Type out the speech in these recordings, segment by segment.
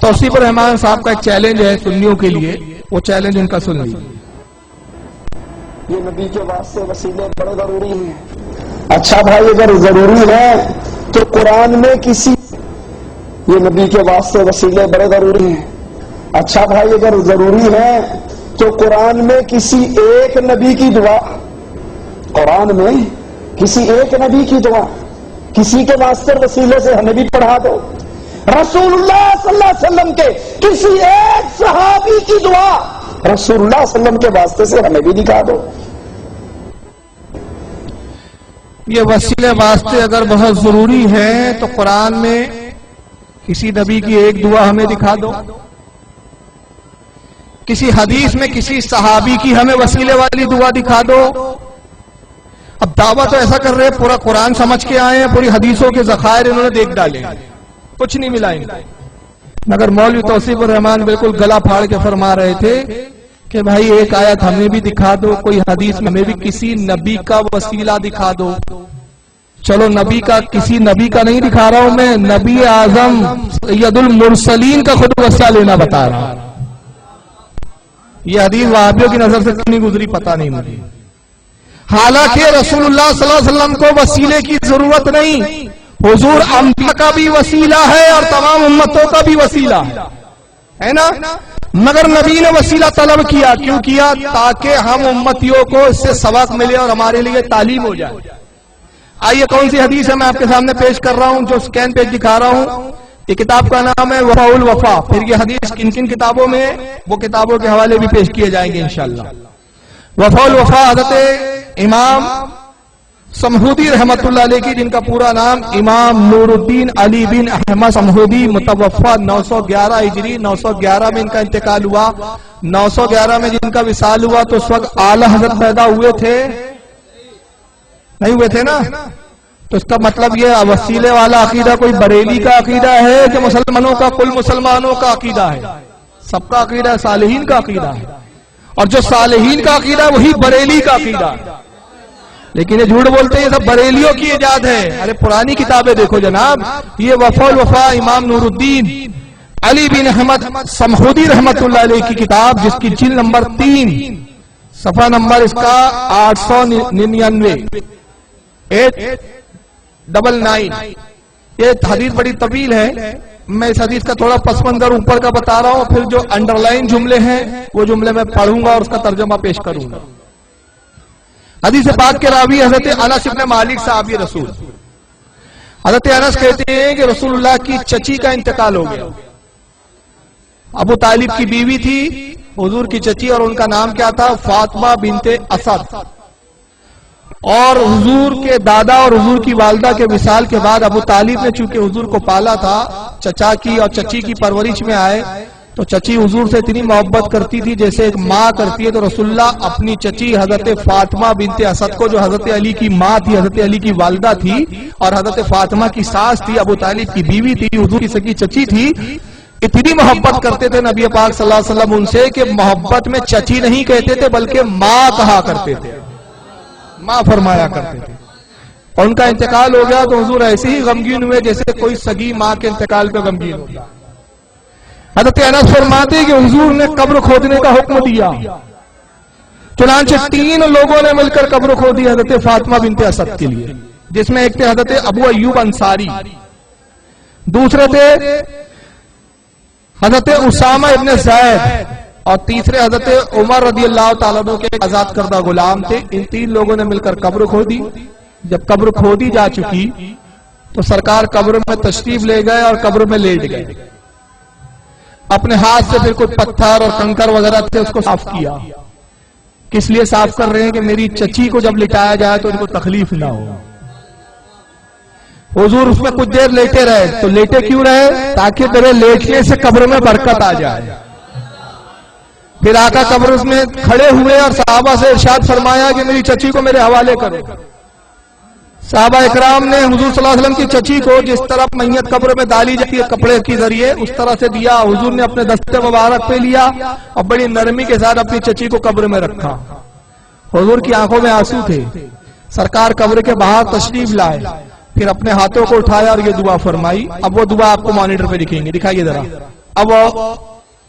توصیف الرحمان صاحب کا ایک چیلنج ہے سنیوں کے لیے، وہ چیلنج ان کا سن لیجیے۔ یہ نبی کے واسطے وسیلے بڑے ضروری ہیں۔ اچھا بھائی اگر ضروری ہے تو قرآن میں کسی، یہ نبی کے واسطے وسیلے بڑے ضروری ہیں۔ اچھا بھائی اگر ضروری ہے تو قرآن میں کسی ایک نبی کی دعا، قرآن میں کسی ایک نبی کی دعا، کسی کے واسطے وسیلے سے ہمیں بھی پڑھا دو۔ رسول اللہ صلی اللہ علیہ وسلم کے کسی ایک صحابی کی دعا رسول اللہ صلی اللہ علیہ وسلم کے واسطے سے ہمیں بھی دکھا دو۔ یہ وسیلے واسطے اگر بہت ضروری ہے تو قرآن میں کسی نبی کی ایک دعا ہمیں دکھا دو، کسی حدیث میں کسی صحابی کی ہمیں وسیلے والی دعا دکھا دو۔ اب دعویٰ تو ایسا کر رہے پورا قرآن سمجھ کے آئے ہیں، پوری حدیثوں کے ذخائر انہوں نے دیکھ ڈالے، کچھ نہیں ملا ان کو۔ مگر مولوی توصیف الرحمان بالکل گلا پھاڑ کے فرما رہے تھے کہ بھائی ایک آیت ہمیں بھی دکھا دو، کوئی حدیث میں ہمیں بھی کسی نبی کا وسیلہ دکھا دو۔ چلو نبی کا، کسی نبی کا نہیں دکھا رہا ہوں میں، نبی اعظم سید المرسلین کا خود وسیلہ لینا بتا رہا ہوں۔ یہ حدیث وہابیوں کی نظر سے نہیں گزری، پتہ نہیں مجھے۔ حالانکہ رسول اللہ صلی اللہ علیہ وسلم کو وسیلے کی ضرورت نہیں، حضور انبیاء کا بھی وسیلہ ہے اور تمام امتوں کا بھی وسیلہ ہے نا؟ مگر نبی نے وسیلہ طلب کیا، کیوں کیا؟ تاکہ ہم امتیوں کو اس سے سبق ملے اور ہمارے لیے تعلیم ہو جائے۔ آئیے کون سی حدیث ہے میں آپ کے سامنے پیش کر رہا ہوں، جو سکین پیج دکھا رہا ہوں۔ یہ کتاب کا نام ہے وفاء الوفا۔ پھر یہ حدیث کن کن کتابوں میں، وہ کتابوں کے حوالے بھی پیش کیے جائیں گے انشاءاللہ۔ وفاء الوفا حضرت امام سمہودی رحمت اللہ علیہ کی، جن کا پورا نام امام نور الدین علی بن احمد سمہودی، متوفا 911 ہجری، 911 میں ان کا انتقال ہوا۔ 911 میں جن کا وصال ہوا تو اس وقت اعلی حضرت پیدا ہوئے تھے نہیں ہوئے تھے نا؟ تو اس کا مطلب یہ وسیلے والا عقیدہ کوئی بریلی کا عقیدہ ہے کہ مسلمانوں کا، کل مسلمانوں کا عقیدہ ہے؟ سب کا عقیدہ ہے، صالحین کا عقیدہ ہے، اور جو صالحین کا عقیدہ ہے وہی بریلی کا عقیدہ ہے۔ لیکن یہ جھوٹ بولتے ہیں یہ سب بریلیوں کی ایجاد ہے۔ ارے پرانی کتابیں دیکھو جناب، یہ وفاء الوفا امام نور الدین علی بن احمد سمہودی رحمت اللہ علیہ کی کتاب، جس کی جلد نمبر 3 صفحہ نمبر اس کا 899 899۔ یہ حدیث بڑی طویل ہے، میں اس حدیث کا تھوڑا پس منظر اوپر کا بتا رہا ہوں، پھر جو انڈر لائن جملے ہیں وہ جملے میں پڑھوں گا اور اس کا ترجمہ پیش کروں گا۔ حدیث پاک کے راوی حضرت انس بن مالک صحابی رسول، حضرت انس کہتے ہیں کہ رسول اللہ کی چچی کا انتقال ہو گیا۔ ابو طالب کی بیوی تھی حضور کی چچی، اور ان کا نام کیا تھا؟ فاطمہ بنت اسد۔ اور حضور کے دادا اور حضور کی والدہ کے وصال کے بعد ابو طالب نے چونکہ حضور کو پالا تھا، چچا کی اور چچی کی پرورش میں آئے، تو چچی حضور سے اتنی محبت کرتی تھی جیسے ایک ماں کرتی ہے۔ تو رسول اللہ اپنی چچی حضرت فاطمہ بنت اسد کو، جو حضرت علی کی ماں تھی، حضرت علی کی والدہ تھی اور حضرت فاطمہ کی ساس تھی، ابو طالب کی بیوی تھی، حضور کی سکی چچی تھی، اتنی محبت کرتے تھے نبی پاک صلی اللہ علیہ وسلم ان سے کہ محبت میں چچی نہیں کہتے تھے بلکہ ماں کہا کرتے تھے، ماں فرمایا کرتے تھے۔ اور ان کا انتقال ہو گیا تو حضور ایسے ہی غمگین ہوئے جیسے کوئی سگی ماں کے انتقال پہ غمگین ہوتا۔ حضرت انس فرماتے کہ حضور نے قبر کھودنے کا حکم دیا، چنانچہ 3 لوگوں نے مل کر قبر کھودی حضرت فاطمہ بنت اسد کے لیے، جس میں ایک تھے حضرت ابو ایوب انصاری، دوسرے تھے حضرت اسامہ ابن زید، اور تیسرے حضرت عمر رضی اللہ تعالیٰ عنہ کے آزاد کردہ غلام تھے۔ ان 3 لوگوں نے مل کر قبر کھودی۔ جب قبر کھودی جا چکی تو سرکار قبر میں تشریف لے گئے اور قبر میں لیٹ گئے، اپنے ہاتھ سے پھر کوئی پتھر اور کنکر وغیرہ تھے اس کو صاف کیا۔ کس لیے صاف کر رہے ہیں؟ کہ میری چچی کو جب لٹایا جائے تو ان کو تکلیف نہ ہو۔ حضور اس میں کچھ دیر لیٹے رہے، تو لیٹے کیوں رہے؟ تاکہ تیرے لیٹنے سے قبر میں برکت آ جائے۔ پھر آقا قبر میں کھڑے ہوئے اور صحابہ سے ارشاد فرمایا کہ میری چچی کو میرے حوالے کرو۔ صحابہ اکرام نے حضور صلی اللہ علیہ وسلم کی چچی کو جس طرح میت قبر میں ڈالی جاتی ہے کپڑے کے ذریعے، اس طرح سے دیا۔ حضور نے اپنے دستے مبارک پہ لیا اور بڑی نرمی کے ساتھ اپنی چچی کو قبر میں رکھا۔ حضور کی آنکھوں میں آنسو تھے۔ سرکار قبر کے باہر تشریف لائے، پھر اپنے ہاتھوں کو اٹھایا اور یہ دعا فرمائی۔ اب وہ دعا آپ کو مانیٹر پہ دکھیں گے، دکھائیے ذرا، اب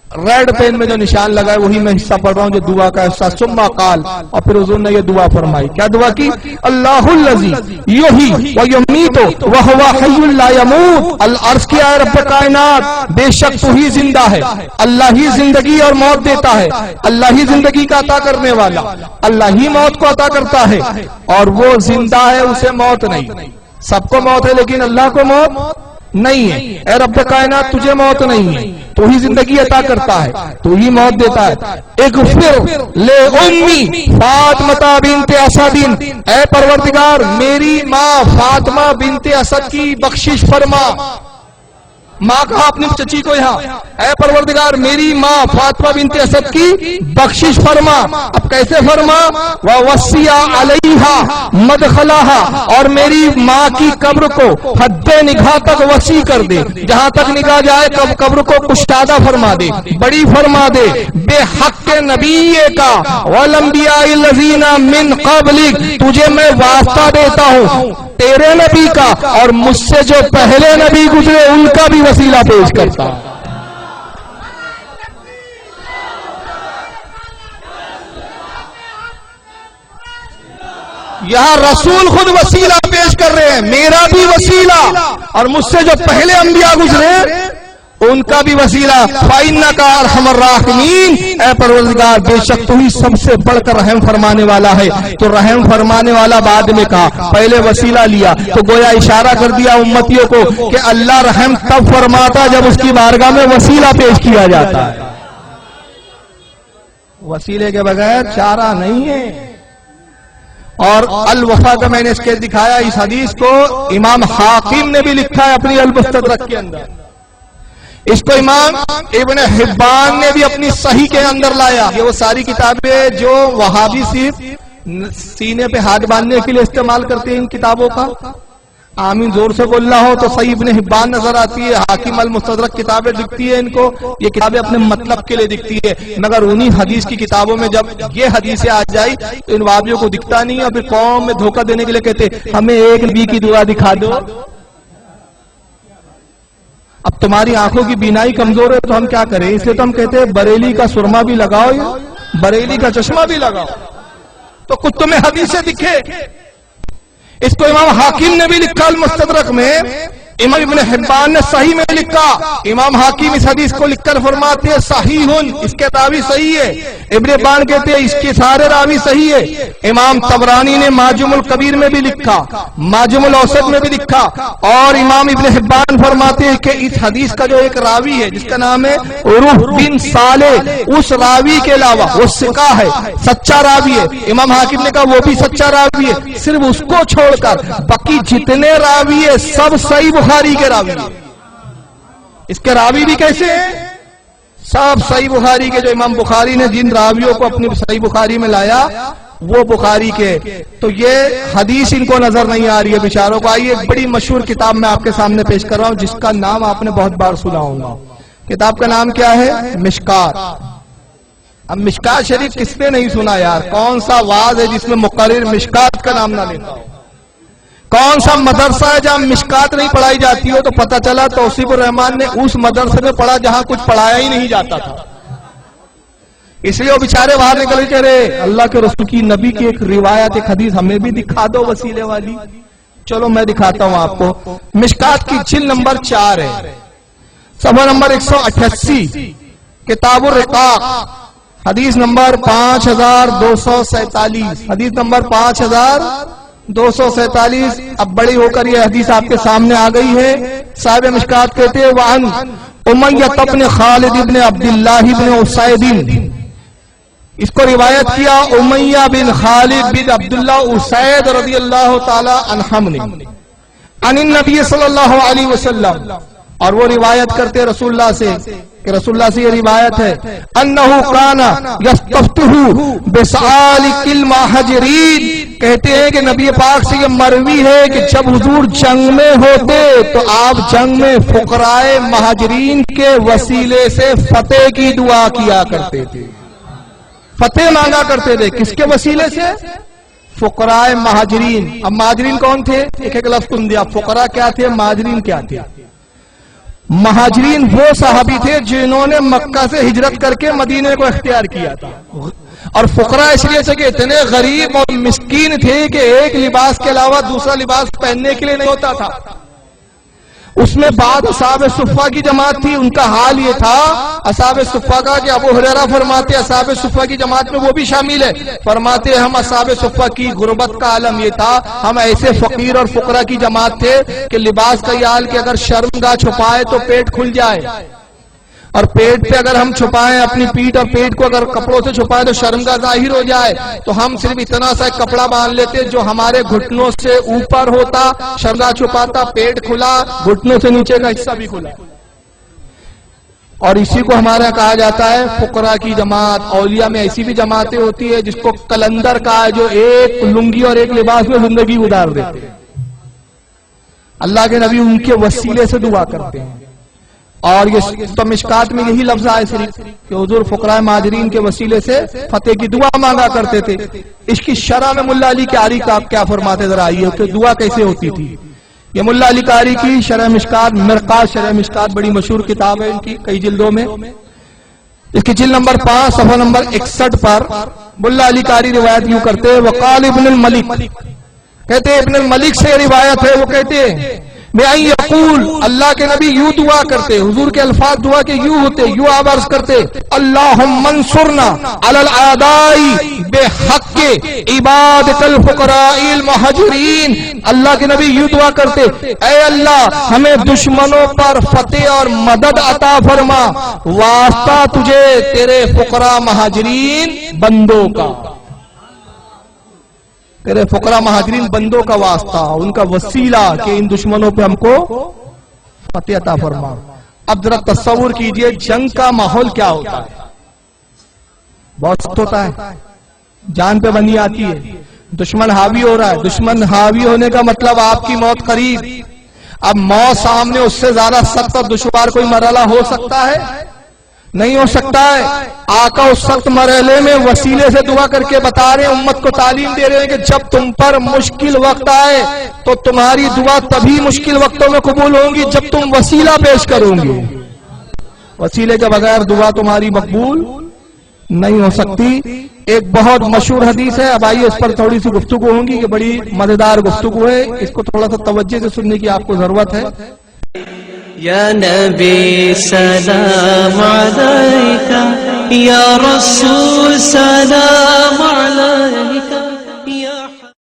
ریڈ پین میں جو نشان لگا ہے وہی میں حصہ پڑھ رہا ہوں جو دعا کا حصہ. ثم قال، اور پھر حضور نے یہ دعا فرمائی. کیا دعا کی؟ اللہ الذی یحیی و یمیت وہو حی لا یموت. العرض کیا ہے رب کائنات، بے شک تو ہی زندہ ہے، اللہ ہی زندگی اور موت دیتا ہے، اللہ ہی زندگی کا عطا کرنے والا، اللہ ہی موت کو عطا کرتا ہے، اور وہ زندہ ہے، اسے موت نہیں. سب کو موت ہے لیکن اللہ کو موت نہیں ہے. اے رب کائنات تجھے موت نہیں ہے، تو ہی زندگی عطا کرتا ہے، تو ہی موت دیتا ہے. اغفر لے امی فاطمہ بنت اسد، اے پروردگار میری ماں فاطمہ بنت اسد کی بخشش فرما. ماں کہا اپنی چچی کو یہاں، اے پروردگار میری ماں فاطمہ بنت اسد کی بخشش فرما. اب کیسے فرما؟ وَوَسِّعَ عَلَيْهَا مَدْخَلَهَا، اور میری ماں کی قبر کو حد نگاہ تک وسیع کر دے، جہاں تک نگاہ جائے قبر کو کشادہ فرما دے، بڑی فرما دے. بے حق نبی کا وَالْأَنْبِيَاءِ الَّذِينَ مِنْ قَبْلِكَ، تجھے میں واسطہ دیتا ہوں تیرے نبی کا اور مجھ سے جو پہلے نبی گزرے ان کا بھی وسیلہ پیش کرتا. یہاں رسول خود وسیلہ پیش کر رہے ہیں، میرا بھی وسیلہ اور مجھ سے جو پہلے انبیاء گزرے ان کا بھی وسیلہ. فَإِنَّكَ أَرْحَمُ الرَّاحِمِينَ، اے پروردگار بے شک تو ہی سب سے بڑھ کر رحم فرمانے والا ہے. تو رحم فرمانے والا بعد میں کہا، پہلے وسیلہ لیا، تو گویا اشارہ کر دیا امتیوں کو کہ اللہ رحم تب فرماتا جب اس کی بارگاہ میں وسیلہ پیش کیا جاتا ہے. وسیلے کے بغیر چارہ نہیں ہے. اور الوفا کا میں نے اس کے دکھایا، اس حدیث کو امام حاکم نے بھی لکھا ہے اپنی المستدرک کے اندر. اس کو امام ابن حبان نے بھی اپنی صحیح کے اندر لایا. یہ وہ ساری کتابیں جو وہابی صرف سینے پہ ہاتھ باندھنے کے لیے استعمال کرتے ہیں، ان کتابوں کا آمین زور سے بولنا ہو تو صحیح ابن حبان نظر آتی ہے، حاکم المستدرک کتابیں دکھتی ہے ان کو. یہ کتابیں اپنے مطلب کے لیے دکھتی ہے، مگر انہی حدیث کی کتابوں میں جب یہ حدیثیں آ جائی تو ان وابیوں کو دکھتا نہیں، اور پھر قوم میں دھوکہ دینے کے لیے کہتے ہمیں ایک نبی کی دعا دکھا دو. اب تمہاری آنکھوں کی بینائی کمزور ہے تو ہم کیا کریں؟ اس لیے تو ہم کہتے ہیں بریلی کا سرما بھی لگاؤ یا بریلی کا چشمہ بھی لگاؤ تو کچھ تمہیں حدیثیں دکھے. اس کو امام حاکم نے بھی لکھا المستدرک میں، امام ابن حبان نے صحیح میں لکھا. امام حاکم اس حدیث کو لکھ کر فرماتے ہیں صحیح، اس کے راوی صحیح ہے. ابن حبان کہتے ہیں اس کے سارے راوی صحیح ہے. امام طبرانی نے معجم الکبیر میں بھی لکھا، معجم الاوسط میں بھی لکھا. اور امام ابن حبان فرماتے ہیں کہ اس حدیث کا جو ایک راوی ہے جس کا نام ہے روح بن صالح، اس راوی کے علاوہ وہ ثقہ ہے، سچا راوی ہے. امام حاکم نے کہا وہ بھی سچا راوی ہے، صرف اس کو چھوڑ کر باقی جتنے راوی ہے سب صحیح بخاری کے راوی ہیں. اس کے راوی بھی کیسے ہیں؟ سب صحیح بخاری کے. جو امام بخاری نے جن راویوں کو اپنی صحیح بخاری میں لایا وہ بخاری کے. تو یہ حدیث ان کو نظر نہیں آ رہی ہے بیچاروں کو. آئیے ایک بڑی مشہور کتاب میں آپ کے سامنے پیش کر رہا ہوں جس کا نام آپ نے بہت بار سنا ہوگا. کتاب کا نام کیا ہے؟ مشکات. اب مشکات شریف کس نے نہیں سنا یار؟ کون سا واز ہے جس میں مقرر مشکات کا نام نہ لیتا ہو؟ کون سا مدرسہ ہے جہاں مشکات نہیں پڑھائی جاتی ہو؟ تو پتہ چلا توصیف الرحمان نے اس مدرسے میں پڑھا جہاں کچھ پڑھایا ہی نہیں جاتا تھا. اس لیے وہ بیچارے باہر نکل کے رہے. اللہ کے رسول کی نبی کی ایک روایت، ایک حدیث ہمیں بھی دکھا دو وسیلے والی. چلو میں دکھاتا ہوں آپ کو. مشکات کی جلد نمبر 4 ہے، صفحہ نمبر 188، کتاب الرقاق، حدیث نمبر 5247، حدیث نمبر 5247. اب بڑی ہو کر یہ حدیث آپ کے سامنے آ گئی ہے. صاحب مشکات کہتے ہیں وعن امیہ بن خالد بن عبداللہ بن اسید، اس کو روایت کیا امیہ بن خالد بن عبداللہ اسید رضی اللہ تعالی عنہم نے عن النبی صلی اللہ علیہ وسلم، اور وہ روایت کرتے رسول اللہ سے کہ رسول اللہ سے یہ روایت ہے انہو کان یستفتح بسعالک المہاجرین، کہتے ہیں کہ نبی پاک سے یہ مروی ہے کہ جب حضور جنگ میں ہوتے تو آپ جنگ میں فقراء مہاجرین کے وسیلے سے فتح کی دعا کیا کرتے تھے، فتح مانگا کرتے تھے. کس کے وسیلے سے؟ فقراء مہاجرین. اب مہاجرین کون تھے؟ ایک ایک لفظ سن دیا. فقراء کیا تھے، مہاجرین کیا تھے؟ مہاجرین وہ صحابی تھے جنہوں نے مکہ سے ہجرت کر کے مدینے کو اختیار کیا تھا، اور فقراء اس لیے سے کہ اتنے غریب اور مسکین تھے کہ ایک لباس کے علاوہ دوسرا لباس پہننے کے لیے نہیں ہوتا تھا۔ اس میں بعد اصحاب صفہ کی جماعت تھی، ان کا حال یہ تھا اصحاب صفہ کا کہ ابو ہریرہ فرماتے اصحاب صفہ کی جماعت میں وہ بھی شامل ہے، فرماتے ہم اصحاب صفہ کی غربت کا عالم یہ تھا، ہم ایسے فقیر اور فقراء کی جماعت تھے کہ لباس کا یہ حال کہ اگر شرمگاہ چھپائے تو پیٹ کھل جائے، اور پیٹ پہ اگر ہم چھپائیں اپنی پیٹ اور پیٹ کو اگر کپڑوں سے چھپائیں تو شرمگاہ ظاہر ہو جائے، تو ہم صرف اتنا سا ایک کپڑا باندھ لیتے جو ہمارے گھٹنوں سے اوپر ہوتا، شرمگاہ چھپاتا، پیٹ کھلا، گھٹنوں سے نیچے کا حصہ بھی کھلا۔ اور اسی کو ہمارا کہا جاتا ہے فقراء کی جماعت۔ اولیاء میں ایسی بھی جماعتیں ہوتی ہے جس کو کلندر کہا ہے، جو ایک لنگی اور ایک لباس میں زندگی گزار دیتے ہیں۔ اللہ کے نبی ان کے وسیلے سے دعا کرتے ہیں، اور یہ تو مشکات میں یہی لفظ آئے صرف کہ حضور فقراء مہاجرین کے وسیلے سے فتح کی دعا مانگا کرتے تھے۔ اس کی شرح میں ملا علی قاری کا آپ کیا فرماتے ذرا آئیے کہ دعا کیسے ہوتی تھی۔ یہ ملا علی قاری کی شرح مشکات، مرقات شرح مشکات بڑی مشہور کتاب ہے ان کی، کئی جلدوں میں۔ اس کی جلد نمبر 5 صفحہ نمبر 61 پر ملا علی قاری روایت یوں کرتے ہیں، وقال ابن الملک، کہتے ابن الملک سے روایت ہے، وہ کہتے ہیں میں یقول، اللہ کے نبی یوں دعا کرتے، حضور کے الفاظ دعا کے یوں ہوتے، یوں آپ عرض کرتے، اللہم انصرنا علی الاعداء بحق عبادت الفقراء المہاجرین۔ اللہ کے نبی یوں دعا کرتے، اے اللہ ہمیں دشمنوں پر فتح اور مدد عطا فرما، واسطہ تجھے تیرے فقراء مہاجرین بندوں کا، تیرے فقراء مہاجرین بندوں کا واسطہ، ان کا وسیلہ کہ ان دشمنوں پہ ہم کو فتح عطا فرما۔ اب ذرا تصور کیجئے جنگ کا ماحول کیا ہوتا ہے، بہت سخت ہوتا ہے، جان پہ بنی آتی ہے، دشمن حاوی ہو رہا ہے، دشمن حاوی ہونے کا مطلب آپ کی موت قریب۔ اب موت سامنے، اس سے زیادہ سخت اور دشوار کوئی مرحلہ ہو سکتا ہے؟ نہیں ہو سکتا ہے۔ آقا اس سخت مرحلے میں وسیلے سے دعا کر کے بتا رہے ہیں، امت کو تعلیم دے رہے ہیں کہ جب تم پر مشکل وقت آئے تو تمہاری دعا تبھی مشکل وقتوں میں قبول ہوگی جب تم وسیلہ پیش کرو گے، وسیلے کے بغیر دعا تمہاری مقبول نہیں ہو سکتی۔ ایک بہت مشہور حدیث ہے، اب آئیے اس پر تھوڑی سی گفتگو ہوگی کہ بڑی مزیدار گفتگو ہے، اس کو تھوڑا سا توجہ سے سننے کی آپ کو ضرورت ہے۔ یا نبی سلام علیکہ، یا رسول سلام علیکہ۔